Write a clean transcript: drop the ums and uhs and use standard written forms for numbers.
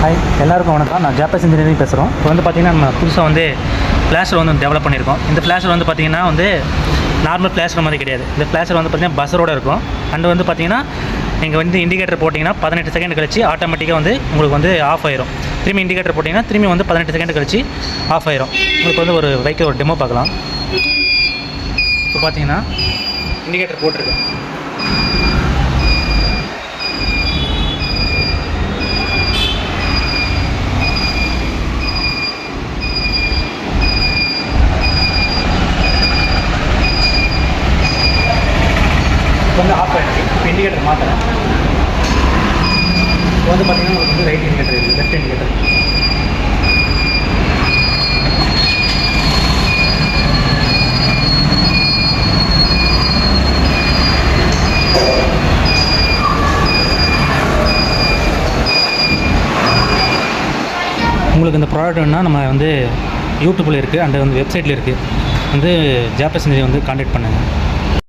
Hi எல்லாருக்கும் வணக்கம். நான் ஜாப்பஸ் இன்ஜினியரிங் பேசுகிறோம். இப்போ வந்து பார்த்திங்கன்னா நம்ம புதுசாக வந்து ஃப்ளாஷர் வந்து டெவலப் பண்ணியிருக்கோம். இந்த ஃப்ளாஷர் வந்து பார்த்திங்கன்னா வந்து நார்மல் ஃப்ளாஷர் மாதிரி கிடையாது. இந்த ஃப்ளாஷர் வந்து பார்த்திங்கன்னா பஸ்ஸரோடு இருக்கும். அண்டு வந்து பார்த்திங்கன்னா நீங்கள் வந்து இண்டிகேட்டர் போட்டிங்கன்னா 18 செகண்ட் கழிச்சு ஆட்டோமேட்டிக்காக வந்து உங்களுக்கு வந்து ஆஃப் ஆயிரும். திரும்பி இண்டிகேட்டர் போட்டிங்கன்னா திரும்பி வந்து 18 செகண்ட் கழிச்சு ஆஃப் ஆயிரும். உங்களுக்கு வந்து ஒரு பைக்கில் ஒரு டெமோ பார்க்கலாம். இப்போ பார்த்திங்கன்னா இண்டிகேட்டர் போட்டிருக்கேன். வந்து ஆஃப் ஆகிடுச்சு. இப்போ இண்டிகேட்டர் மாற்றுறேன். இப்போ வந்து பார்த்திங்கன்னா உங்களுக்கு வந்து ரைட் இண்டிகேட்டர் இருக்குது, லெஃப்ட் இண்டிகேட்டர். உங்களுக்கு இந்த ப்ராடக்ட் வேணுன்னா நம்ம வந்து யூடியூப்பில் இருக்குது அண்ட் வந்து வெப்சைட்டில் இருக்குது. வந்து ஜாப்பஸ் இன்ஜினியரிங் வந்து கான்டாக்ட் பண்ணுங்கள்.